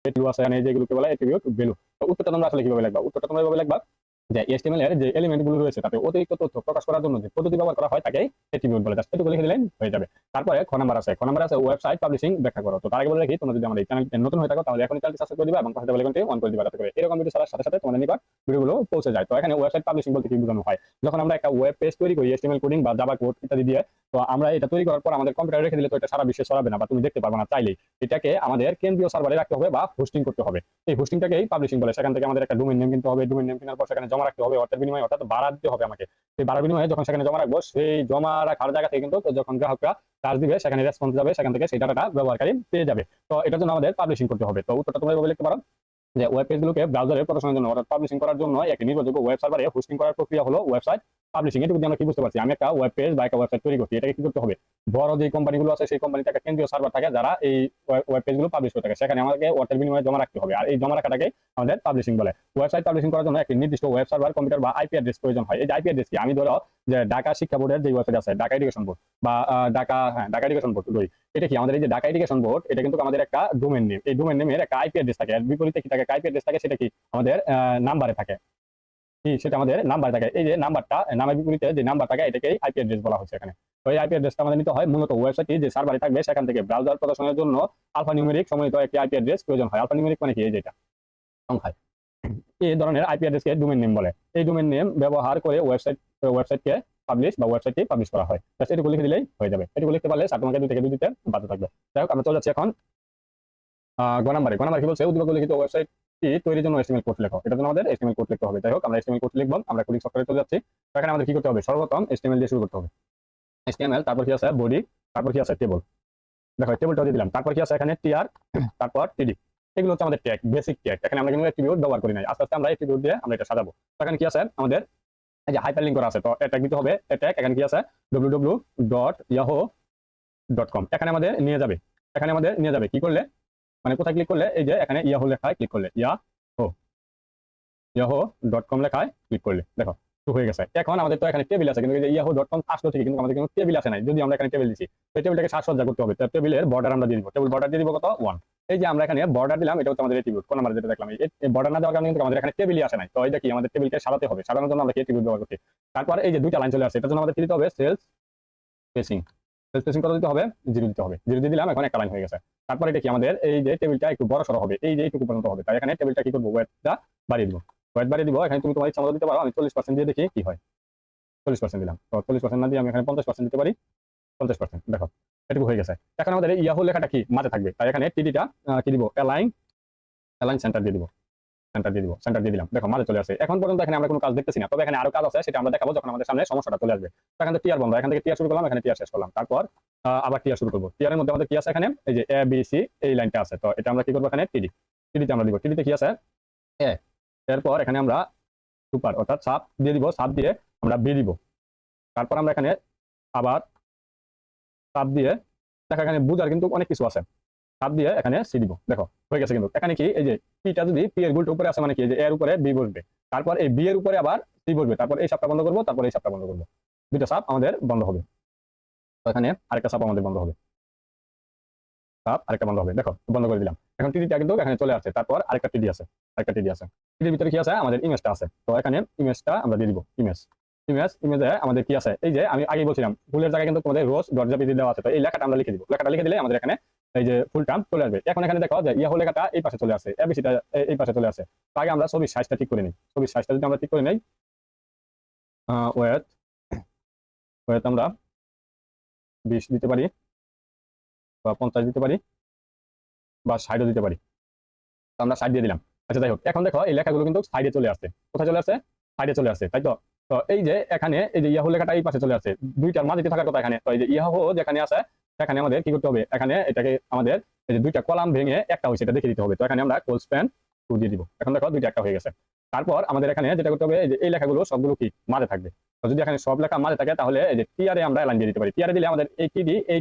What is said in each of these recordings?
Value আছে, এখানে যেগুলোকে বলা অ্যাট্রিবিউট ভ্যালু। তো উত্তরটা তোমরা আসলে কিভাবে লিখবা? উত্তরটা তোমরা এভাবে লিখবা যে HTML এর যে এলিমেন্ট গুলো রয়েছে তাতে অতিরিক্ত তথ্য প্রকাশ করার জন্য যে পদ্ধতি ব্যবহার করা হয় তাকে অ্যাট্রিবিউট বলে। জাস্ট এটুকু লিখে দিলেন হয়ে যাবে। তারপরে খ নাম্বার আছে ওয়েবসাইট পাবলিশিং ব্যাখ্যা করো। তো তার আগে বলে রাখি, তোমরা যদি আমার এই চ্যানেল নতুন হয়ে থাকো তাহলে এখনই চ্যানেলটি সাবস্ক্রাইব করে দিবা এবং পাশে বেল আইকনটি অন করে দিবা, যাতে করে এরকম ভিডিও ছাড়ার সাথে সাথে তোমাদের নিকট ভিডিওগুলো পৌঁছে যায়। তো এখানে ওয়েবসাইট পাবলিশিং বলতে কি বোঝানো হয়? যখন আমরা একটা ওয়েব পেজ তৈরি করি HTML কোডিং বা জাভা কোড ইত্যাদি দিয়ে, তো আমরা এটা তৈরি করার পর আমাদের কম্পিউটারে রেখে দিলে তো এটা সারা বিশ্বে ছড়াবে না বা তুমি দেখতে পারবে না চাইলেই। এটাকে আমাদের কেন্দ্রীয় সার্ভারে রাখতে হবে বা হোস্টিং করতে হবে। এই হোস্টিংটাকেই পাবলিশিং বলে। সেখান থেকে আমাদের একটা ডোমেইন নেম কিনতে হবে, ডোমেইন নেম কেনার পর সেখানে জমা রাখতে হবে অর্থের বিনিময়ে, অর্থাৎ ভাড়া দিতে হবে আমাকে। সেই ভাড়ার বিনিময়ে যখন সেখানে জমা রাখবো, সেই জমা রাখার জায়গা থেকে কিন্তু যখন গ্রাহকরা চার্জ দিবে সেখানে রেসপন্স যাবে, সেখান থেকে সেই ডাটাটা ব্যবহারকারী পেয়ে যাবে। তো এটার জন্য আমাদের পাবলিশিং করতে হবে। তো উত্তরটা তোমরা এভাবে লিখতে পারো যে ওয়েব পেজগুলোকে ব্রাউজারে প্রদর্শনের জন্য অর্থাৎ পাবলিশিং করার জন্য একটি নির্ভরযোগ্য ওয়েব সার্ভারে হোস্টিং করার প্রক্রিয়া হলো ওয়েবসাইট পাবলিশিং। এটুকু দিয়ে আমরা কি বুঝতে পারছি? আমি একটা ওয়েব পেজ বা একটা ওয়েবসাইট তৈরি করছি, এটাকে কি করতে হবে? বড় যে কোম্পানিগুলো আছে সেই কোম্পানিতে একটা কেন্দ্রীয় সার্ভার থাকে যারা এই ওয়েব পেজগুলো পাবলিশ করে থাকে, সেখানে আমাকে অর্থের বিনিময়ে জমা রাখতে হবে। আর এই জমা রাখাটাকে আমাদের পাবলিশিং বলে। ওয়েবসাইট পাবলিশিং করার জন্য একটি নির্দিষ্ট ওয়েব সার্ভার, কম্পিউটার বা আইপি অ্যাড্রেস প্রয়োজন হয়। এই যে আইপি অ্যাড্রেস কি? আমি ধরো যে ঢাকা শিক্ষা বোর্ডের যে ওয়েবসাইট আছে, ঢাকা এডুকেশন বোর্ড বা ঢাকা এডুকেশন বোর্ড, এটা কি আমাদের এই যে ঢাকা এডুকেশন বোর্ড, এটা কিন্তু আমাদের একটা ডোমেইন নেম। এই ডোমেইন নেমের একটা আইপি অ্যাড্রেস থাকে। এর বিপরীতে কি থাকে? আইপি অ্যাড্রেস থাকে, সেটা কি আমাদের নাম্বারে থাকে। কি সেটা আমাদের নাম্বার থাকে। এই যে নাম্বারটা, নামের বিপরীতে যে নাম্বার থাকে এটাকেই আইপি অ্যাড্রেস বলা হচ্ছে এখানে। তো এই আইপি অ্যাড্রেসটা আমাদের নিতে হয় মূলত ওয়েবসাইটটি যে সার্ভারে থাকবে সেখান থেকে ব্রাউজার প্রদর্শনের জন্য আলফা নিউমেরিক সমন্বিত একটি আইপি অ্যাড্রেস প্রয়োজন হয়। আলফা নিউমেরিক মানে কি? এই যেটা সংখ্যায়, এই ধরনের আইপি অ্যাড্রেসকে ডোমেইন নেম বলে। এই ডোমেইন নেম ব্যবহার করে ওয়েবসাইটকে পাবলিশ বা ওয়েবসাইটটি পাবলিশ করা হয়। জাস্ট এটুকু লিখে দিলেই হয়ে যাবে। এটুকু লিখতে পারলে স্যার তোমাকে 2 থেকে 2 দিতে বাধ্য থাকবে। যাই হোক, আমরা চলে যাচ্ছি এখন গ নাম্বারে। কি বলছে? উদ্যোগ লিখিত ওয়েবসাইটটি তৈরির জন্য HTML কোড লেখো। এটার জন্য আমাদের HTML কোড লিখতে হবে। যাই হোক, আমরা HTML কোড লিখব। আমরা কোডিং সফটওয়্যারে চলে যাচ্ছি। তো এখানে আমাদের কি করতে হবে? সর্বপ্রথম HTML দিয়ে শুরু করতে হবে। HTML, তারপর কি আছে? বডি, তারপর কি আছে? টেবল। দেখো টেবলটা দিয়ে দিলাম। তারপর কি আছে? এখানে টিআর, তারপর টিডি। এগুলো হচ্ছে আমাদের ট্যাগ, বেসিক ট্যাগ। এখানে আমরা কিন্তু অ্যাট্রিবিউট ব্যবহার করি নাই। আস্তে আস্তে আমরা অ্যাট্রিবিউট দিয়ে আমরা এটা সাজাবো। তো এখানে কি আছে? আমাদের এই যে হাইপারলিংক করা আছে, তো ট্যাগ দিতে হবে। ট্যাগ এখানে কি আছে? www.yahoo.com। এখানে আমাদের নিয়ে যাবে। এখানে আমাদের নিয়ে যাবে কি করলে? মানে কোথায় ক্লিক করলে? এই যে এখানে ইয়াহু লেখায় ক্লিক করলে, yahoo.com লেখায় ক্লিক করলে দেখো তো হয়ে গেছে। এখন আমাদের তো এখানে টেবিল আছে, কিন্তু এই যে yahoo.com আসলো ঠিক, কিন্তু আমাদের কোনো টেবিল আসে নাই। যদি আমরা এখানে টেবিল দিচ্ছি, তো টেবিলটাকে সাজসজ্জা করতে হবে। টেবিলের বর্ডার আমরা দিয়ে দিব। টেবিল বর্ডার দিয়ে দিব কত? 1। এই যে আমরা এখানে বর্ডার দিলাম, এটা হচ্ছে আমাদের অ্যাট্রিবিউট। কোন নাম্বার যেটা দেখলাম, এই বর্ডার না দেওয়ার কারণে কিন্তু আমাদের এখানে টেবিলই আসে নাই। তো এই দেখি আমাদের টেবিলকে সাজাতে হবে। সাজানোর জন্য আমরা কি অ্যাট্রিবিউট ব্যবহার করছি। তারপর এই যে দুইটা লাইন চলে আসছে, এটার জন্য আমাদের কি দিতে হবে? Sales spacing. সেলস স্পেসিং কত দিতে হবে? 0 দিতে হবে। 0 দিয়ে দিলাম, এখন একটা লাইন হয়ে গেছে। তারপর এটা কি? আমাদের এই যে টেবিলটা একটু বড় সড়ো হবে, এই যে এইটুকু পর্যন্ত হবে। তাই এখানে টেবিলটা কি করবো? ওয়েটটা বাড়িয়ে দিব। ওয়েট বাড়িয়ে দিব। এখানে তুমি তোমার ইচ্ছা মতো দিতে পারো। আমি 40% দিয়ে দেখি কি হয়। 40% দিলাম। তো 40% না দিয়ে আমি এখানে 50% দিতে পারি। 50%, দেখো এটুকু হয়ে গেছে। এখন আমাদের এই ইয়াহু লেখাটা কি মাঝে থাকবে, তাই এখানে টিডিটা কি দিব? অ্যালাইন সেন্টার দিয়ে দিব। সেন্টার দিয়ে দিলাম। দেখো মাঝে চলে আসে। এখন পর্যন্ত এখানে আমরা কোনো কাজ দেখতেছি না, তবে এখানে আরো কাজ আছে, সেটা আমরা দেখাবো যখন আমাদের সামনে সমস্যাটা চলে আসবে। তো এখান থেকে টিয়ার বন্ধ, এখান থেকে টিয়ার শুরু করলাম, এখানে টিয়ার শেষ করলাম। তারপর আবার টিয়ার শুরু করবো। টিয়ারের মধ্যে আমাদের কি আছে? এখানে এই যে এ বি সি এই লাইনটা আছে। তো এটা আমরা কি করবো? এখানে টিডিতে আমরা দিব। টিডিতে কি আছে? এ। এরপর এখানে আমরা সুপার অর্থাৎ সাব দিয়ে দিব। সাব দিয়ে আমরা বি দিব। তারপর আমরা এখানে আবার সাব দিয়ে, দেখো এখানে বুঝার কিন্তু অনেক কিছু আছে। সাব দিয়ে এখানে সি দিব। দেখো হয়ে গেছে। কিন্তু এখানে কি এই যে পিটা যদি পি এর গুলটা উপরে আছে, মানে কি যে এর উপরে বি বসবে, তারপর এই বি এর উপরে আবার সি বসবে, তারপর এই সাবটা বন্ধ করবো, তারপর এই সাবটা বন্ধ করবো। দুইটা সাব আমাদের বন্ধ হবে। তো এখানে আরেকটা সাব আমাদের বন্ধ হবে। সাব আরেকটা বন্ধ হবে। দেখো বন্ধ করে দিলাম। এখন টিডিটা কিন্তু এখানে চলে আসছে। তারপর আরেকটা টিডি আছে। টিডির ভিতরে কি আছে? আমাদের ইমেজটা আছে। তো এখানে ইমেজটা আমরা দিয়ে দিব। ইমেজে আমাদের কি আছে? এই যে আমি আগেই বলছিলাম ফুলের জায়গায় কিন্তু তোমাদের রোজ দরজা বিধি দেওয়া আছে। তো এই লেখাটা আমরা লিখে দিব। লেখাটা লিখে দিলে আমাদের এখানে এই যে ফুল টার্ম চলে আসবে। এখন এখানে দেখো যে ইয়াহু লেখাটা এই পাশে চলে আসে, এবিসিটা এই পাশে চলে আসে। তো আগে আমরা ছবির সাইজটা ঠিক করে নিই। ছবির সাইজটা যদি আমরা ঠিক করে নিই, ওয়েট ওয়েট আমরা 20 দিতে পারি বা 50 দিতে পারি বা 60 দিতে পারি। তো আমরা 60 দিয়ে দিলাম। আচ্ছা যাই হোক, এখন দেখো এই লেখাগুলো কিন্তু সাইডে চলে আসছে। কোথায় চলে আসছে? সাইডে চলে আসছে, তাই তো? তো এই যে এখানে এই যে ইয়াহু লেখাটা এই পাশে চলে আসছে, দুইটার মাঝে থাকার কথা এখানে। তো এই যে ইয়াহু যেখানে আছে সেখানে আমাদের কি করতে হবে? এখানে এটাকে আমাদের এই যে দুইটা কলাম ভেঙে একটা হয়েছে এটা দেখে দিতে হবে। তো এখানে আমরা কোল স্প্যান 2 দিয়ে দিব। এখন দেখো দুইটা একটা হয়ে গেছে। তারপর আমাদের এখানে যেটা করতে হবে, এই যে এই লেখাগুলো সবগুলো কি মাঝে থাকবে। তো যদি এখানে সব লেখা মাঝে থাকে, তাহলে এই যে টিআরে আমরা অ্যালাইন দিয়ে দিতে পারি। টিআরে দিলে আমাদের এই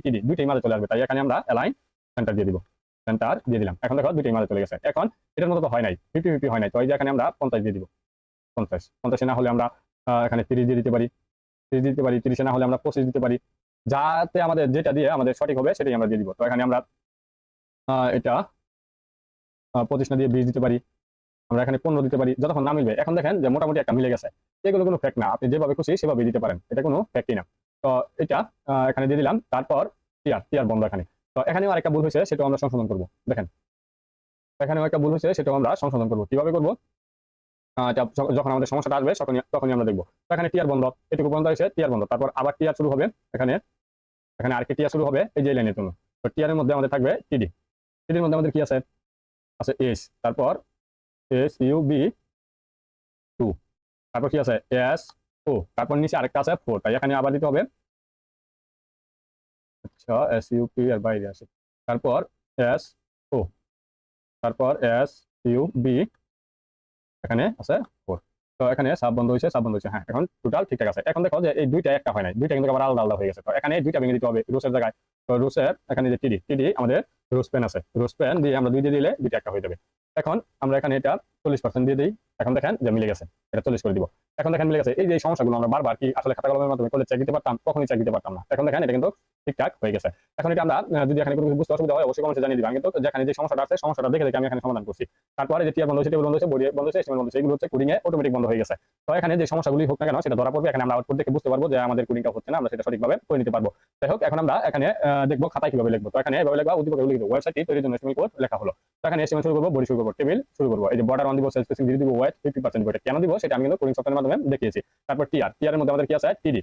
টিডি দুইটাই মাঝে চলে আসবে। তাই এখানে আমরা অ্যালাইন সেন্টার দিয়ে দিব। সেন্টার দিয়ে দিলাম। এখন দেখো দুইটাই মাঝে চলে গেছে। এখন এটার মতো তো হয় নাই, 50-50 হয় নাই। তো এই যে এখানে আমরা 50 দিয়ে দিব। 50 না হলে আমরা এখানে 30 দিয়ে দিতে পারি। 30 দিতে পারি। 30 না হলে আমরা 25 দিতে পারি। যাতে আমাদের যেটা দিয়ে আমাদের সঠিক হবে সেটাই আমরা দিয়ে দিব। তো এখানে আমরা এটা 25 না দিয়ে 20 দিতে পারি, আমরা এখানে 15 দিতে পারি, যতক্ষণ না মিলবে। এখন দেখেন যে মোটামুটি একটা মিলে গেছে। এগুলো কোনো ফ্যাক্ট না, আপনি যেভাবে খুশি সেভাবে দিতে পারেন, এটা কোনো ফ্যাক্টই না। তো এটা এখানে দিয়ে দিলাম, তারপর টিয়ার বন্ধ এখানে। তো এখানেও আরেকটা ভুল হয়েছে, সেটাও আমরা সংশোধন করবো। দেখেন এখানেও একটা ভুল হয়েছে, সেটাও আমরা সংশোধন করবো। কিভাবে করবো? যখন আমাদের সমস্যাটা আসবে তখনই আমরা দেখবো। তো এখানে টিয়ার বন্ধ, এটুকু পর্যন্ত হয়েছে টিয়ার বন্ধ, তারপর আবার টিয়ার শুরু হবে এখানে, এখানে আরেকটি টিয়ার শুরু হবে এই যে লাইনের জন্য। তো টিয়ারের মধ্যে আমাদের থাকবে টিডি, টিডির মধ্যে আমাদের কি আছে? আছে এস, তারপর এস ইউ বি 2, তারপর কি আছে? এস ও, তারপর নিচে আরেকটা আছে 4, তাই এখানে আবার দিতে হবে। আচ্ছা, এস ইউ পি এর বাইরে আছে, তারপর এস ও, তারপর এস ইউ বি, এখানে আছে 4। তো এখানে সাব বন্ধ হয়েছে, সাব বন্ধ হয়েছে। হ্যাঁ, এখন টোটাল ঠিকঠাক আছে। এখন দেখো যে এই দুইটা একটা হয় নাই, দুইটা কিন্তু আবার আলাদা আলাদা হয়ে গেছে। তো এখানে দুইটা ভেঙে দিতে হবে রুসের জায়গায়। তো রুসের এখানে যে টিডি আমাদের রুস পেন আছে, রুস পেন দিয়ে আমরা 2 দিয়ে দিলে দুইটা একটা হয়ে যাবে। এখন আমরা এখানে এটা 40% দিয়ে দিই। এখন দেখেন যে মিলে গেছে, এটা 40 করে দিব। এখন দেখেন মিলে গেছে। এই যে সমস্যাগুলো আমরা বারবার কি আসলে খাতা কলমের মাধ্যমে করলে চেক দিতে পারতাম, কখনোই চেক দিতে পারতাম না। এখন দেখেন এটা কিন্তু ঠিকঠাক হয়ে গেছে। এখন এটা আমরা যদি এখানে কোনো কিছু বুঝতে অসুবিধা হয় অবশ্যই কমেন্টে জানিয়ে দিবেন। কিন্তু যেখানে যে সমস্যাটা আছে সমস্যাটা দেখে দেখে আমি এখানে সমাধান করছি। তারপরে যে টিয়ার বন্ধ হয়েছে, টেবিল বন্ধ হয়েছে, বডি বন্ধ হয়েছে, স্টিমেল বন্ধ হয়েছে, এগুলো হচ্ছে কোডিং এ অটোমেটিক বন্ধ হয়ে গেছে। তো এখানে যে সমস্যাগুলি হোক না কেন সেটা ধরা পড়বে। এখানে আমরা আউটপুট দেখে বুঝতে পারবো যে আমাদের কোডিংটা হচ্ছে না, আমরা সেটা সঠিকভাবে করে নিতে পারবো। যাই হোক, এখন আমরা এখানে দেখবো খাতায় কিভাবে লিখবো। তো এখানে এভাবে লিখবো, উদ্দীপকে লিখবো ওয়েবসাইটটি তৈরির জন্য HTML কোড লেখা হলো। তো এখানে HTML শুরু করবো, বডি শুরু করবো, টেবিল শুরু করবো, এই যে বর্ডার 1 দিব, সেল স্পেসিং দিব, ওয়েট 50% দিব। এটা কেন দিব সেটা আমি কিন্তু কোডিং সফটওয়্যারের মাধ্যমে দেখিয়েছি। তারপর টিয়ারের মধ্যে আমাদের কি আছে? টিডি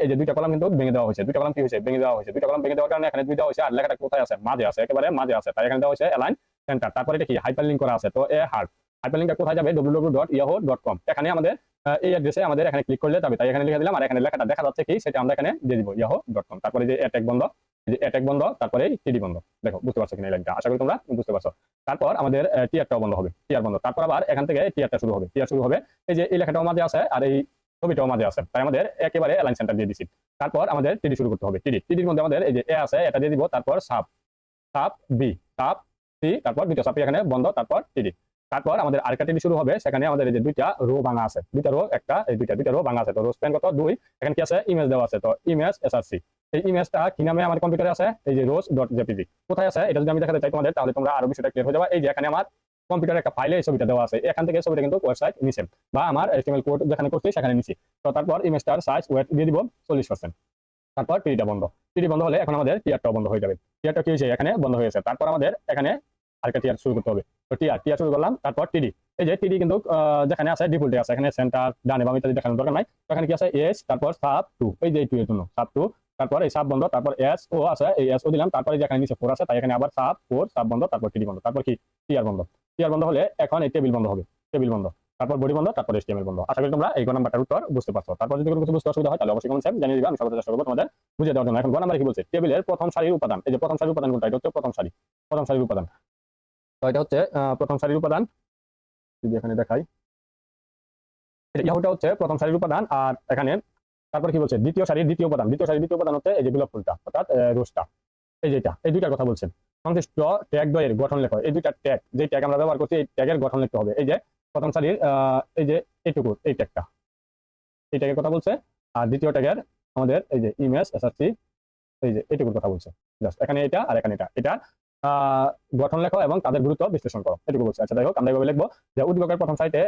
এই যে দুইটা কলাম কিন্তু ভেঙে দেওয়া হয়েছে। দুইটা কলাম কি হয়েছে? ভেঙে দেওয়া হয়েছে। দুইটা কলাম ভেঙে দেওয়ার কারণে এখানে 2 দেওয়া হয়েছে, আর লেখাটা কোথায় আছে? মাঝে আছে, একেবারে মাঝে আছে, তাই এখানে দেওয়া হয়েছে অ্যালাইন সেন্টার। তারপর এটা কি হাইপারলিংক করা আছে। তো হাইপারলিংকটা কোথায় যাবে? www.yahoo.com। এখানে আমাদের এই অ্যাড্রেসে আমাদের এখানে ক্লিক করলে যাবে, তাই এখানে লিখে দিলাম। আর এখানে লেখাটা দেখা যাচ্ছে কি সেটা আমরা এখানে দিয়ে দিব yahoo.com। তারপরে যে অ্যাটাক বন্ধ, এই যে অ্যাটাক বন্ধ, তারপরে টিডি বন্ধ। দেখো বুঝতে পারছো কিনা এই লাইনটা? আশা করি তোমরা বুঝতে পারছো। তারপর আমাদের টিয়ারটাও বন্ধ হবে, টিয়ার বন্ধ। তারপর আবার এখান থেকে টিয়ারটা শুরু হবে, টিয়ার শুরু হবে। এই যে এই লেখাটাও মাঝে আছে আর এই ছবিটাও মাঝে আছে, তাই আমাদের একেবারে অ্যালাইন সেন্টার দিয়ে দিছি। তারপর আমাদের টিডি শুরু করতে হবে। টিডির মধ্যে আমাদের এই যে এ আছে, এটা দিয়ে দিব। তারপর সাব বি, সাব সি, তারপর দুটো সাব এখানে বন্ধ, তারপর টিডি। তারপর আমাদের আরেকটা টিডি শুরু হবে। সেখানে আমাদের এই যে দুইটা রো ভাঙা আছে, দুইটা রো, একটা এই দুইটা রো ভাঙা আছে। তো রো স্প্যান কত? 2। এখানে কি আছে? ইমেজ দেওয়া আছে। তো ইমেজ এসআরসি, এই ইমেজটা কি নামে আমার কম্পিউটারে আছে? এই যে rose.jpg। কোথায় আছে এটা যদি আমি দেখাতে চাই তোমাদের, তাহলে তোমরা আরো বিষয়টা ক্লিয়ার হয়ে যাবে। এই যে এখানে আমার কম্পিউটারে একটা ফাইলে এই ছবিটা দেওয়া আছে, এখান থেকে ছবিটা কিন্তু ওয়েবসাইট নিছে, বা আমার HTML কোড যেখানে করছি সেখানে নিছি। তো তারপর ইমেজটার সাইজ ওয়েট দিয়ে দিব 40%। তারপর টিডিটা বন্ধ। টিডি বন্ধ হলে এখন আমাদের টিয়ারটাও বন্ধ হয়ে যাবে। টিয়ারটা কি হয়েছে? এখানে বন্ধ হয়েছে। তারপর আমাদের এখানে আরেকটা টিয়ার শুরু করতে হবে। তো টিয়ার শুরু করলাম, তারপর টিডি। এই যে টিডি কিন্তু যেখানে আছে ডিফল্টে আছে, এখানে সেন্টার ডানে বামে ইত্যাদি দেখানোর দরকার নাই। তো এখানে কি আছে? এস, তারপর সাব 2, এই যে 2 এর জন্য সাব 2, তারপর এই সাব বন্ধ, তারপর এস ও আছে, এই এস ও দিলাম। তারপরে যেখানে নিচে 4 আছে, তাই এখানে আবার সাব 4, সাব বন্ধ, তারপর টিডি বন্ধ, তারপর কি? টিয়ার বন্ধ। টিয়ার বন্ধ হলে এখন এই টেবিল বন্ধ হবে, টেবিল বন্ধ, তারপর বডি বন্ধ, তারপর HTML বন্ধ। আশা করি তোমরা এই নাম্বারটার উত্তর বুঝতে পারছো। তারপর যদি কোনো কিছু বুঝতে অসুবিধা হয় তাহলে অবশ্যই কমেন্ট জানিয়ে দিবা, আমি সর্বোচ্চ চেষ্টা করবো তোমাদের বুঝিয়ে দেওয়ার জন্য। এখন নাম্বার কি বলছে? টেবিলের প্রথম সারির উপাদান। এই যে প্রথম সারির উপাদান কোনটা? এটা হচ্ছে প্রথম সারির উপাদান। তো এটা হচ্ছে প্রথম সারির উপাদান। যদি এখানে দেখাই, ইয়াহুটা হচ্ছে প্রথম সারির উপাদান। আর এখানে তারপর কি বলছে? দ্বিতীয় সারির দ্বিতীয় উপাদান। দ্বিতীয় সারির দ্বিতীয় উপাদান হচ্ছে এই যে গোলাপ ফুলটা, অর্থাৎ রোজটা। এই যেটা, এই দুইটার কথা বলছেন। সংশ্লিষ্ট ট্যাগ দ্বয়ের গঠন লেখো। এই দুইটা ট্যাগ, যে ট্যাগ আমরা ব্যবহার করছি, এই ট্যাগের গঠন লিখতে হবে। এই যে প্রথম সারির এই যে এইটুকু, এই ট্যাগটা, এই ট্যাগের কথা বলছে। আর দ্বিতীয় ট্যাগের আমাদের এই যে ইমেজ এসআরসি, এই যে এইটুকুর কথা বলছে। জাস্ট এখানে এটা আর এখানে এটা গঠন লেখো এবং তাদের গুরুত্ব বিশ্লেষণ করো, এটুকু বলছে। আচ্ছা, যাই হোক, আমরা এভাবে লিখবো যে উদ্দীপকের প্রথম সারিতে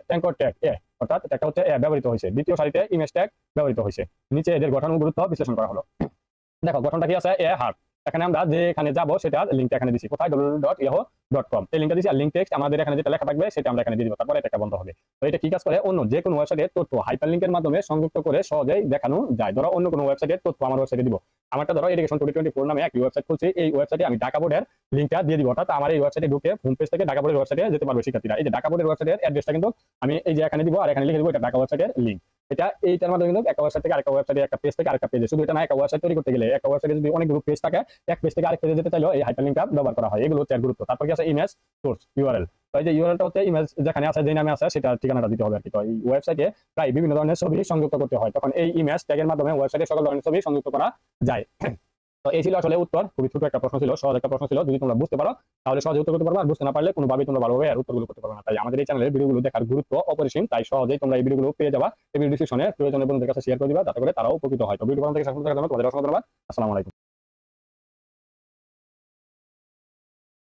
অ্যাঙ্কর ট্যাগ এ, অর্থাৎ ট্যাগটা হচ্ছে এ ব্যবহৃত হয়েছে। দ্বিতীয় সারিতে ইমেজ ট্যাগ ব্যবহৃত হয়েছে। নিচে এদের গঠন ও গুরুত্ব বিশ্লেষণ করা হলো। দেখো গঠনটা কি আছে? এ হার্ট। এখানে আমরা যেখানে যাবো সেটা লিঙ্কটা এখানে দিছি। কোথায়? www.yahoo.com। এই লিঙ্কটা দিছি। আর লিঙ্ক টেক্সট আমাদের এখানে যেটা লেখা থাকবে সেটা আমরা এখানে দিয়ে দিব। তারপরে এটা বন্ধ হবে। তো এটা কি কাজ করে? অন্য যে কোনো ওয়েবসাইটের তথ্য হাইপারলিংকের মাধ্যমে সংযুক্ত করে সহজেই দেখানো যায়। ধরো অন্য কোনো ওয়েবসাইটের তথ্য আমার ওয়েবসাইটে দিব। আমারটা ধরো এডুকেশন 2024 নামে একটি ওয়েবসাইট খুলছি। এই ওয়েবসাইটে আমি ঢাকা বোর্ডের লিঙ্কটা দিয়ে দিব। অর্থাৎ আমার এই ওয়েবসাইটে ঢুকে হোম পেজ থেকে ঢাকা বোর্ডের ওয়েবসাইটে যেতে পারবে শিক্ষার্থীরা। এই যে ঢাকা বোর্ডের ওয়েবসাইটের অ্যাড্রেসটা কিন্তু আমি এই যে এখানে দিব, আর এখানে লিখে দিব এটা ঢাকা ওয়েবসাইটের লিঙ্ক। এটা এইটার মাধ্যমে কিন্তু একটা ওয়েবসাইট থেকে আরেকটা ওয়েবসাইটে, একটা পেজ থেকে আরেকটা পেজে, শুধু এটা না, একটা ওয়েবসাইট তৈরি করতে গেলে একটা ওয়েবসাইটে যদি অনেকগুলো পেজ থাকে, এক পেজ থেকে আরেক পেজে যেতে চাইলেও এই হাইপারলিংকটা ব্যবহার করা হয়। এগুলো হচ্ছে এর গুরুত্ব। তারপর কি আছে? Image source URL. তো এই যে ইউআরএলটা হচ্ছে ইমেজ যেখানে আছে, যে নামে আছে সেটা ঠিকানাটা দিতে হবে আর কি। তো এই ওয়েবসাইটে প্রায় বিভিন্ন ধরনের ছবি সংযুক্ত করতে হয়, তখন এই ইমেজ ট্যাগের মাধ্যমে ওয়েবসাইটে সকল ধরনের ছবি সংযুক্ত করা যায়। তো এই ছিল আসলে উত্তর। খুবই ছোট একটা প্রশ্ন ছিল, সহজ একটা প্রশ্ন ছিল। যদি তোমরা বুঝতে পারো তাহলে সহজে উত্তর করতে পারবে, আর বুঝতে না পারলে কোনোভাবেই তোমরা ভালোভাবে আর উত্তরগুলো করতে পারবে না। তাই আমাদের এই চ্যানেলের ভিডিওগুলো দেখার গুরুত্ব অপরিসীম। তাই সহজেই তোমরা এই ভিডিওগুলো পেয়ে যাবা। এই ভিডিও ডিসক্রিপশনে প্রয়োজনীয় বন্ধুদের কাছে শেয়ার করে দিবা, যাতে করে তারাও উপকৃত হয়। তো ভিডিও থেকে শেষ পর্যন্ত দেখার জন্য তোমাদের অসংখ্য ধন্যবাদ। আসসালামু আলাইকুম।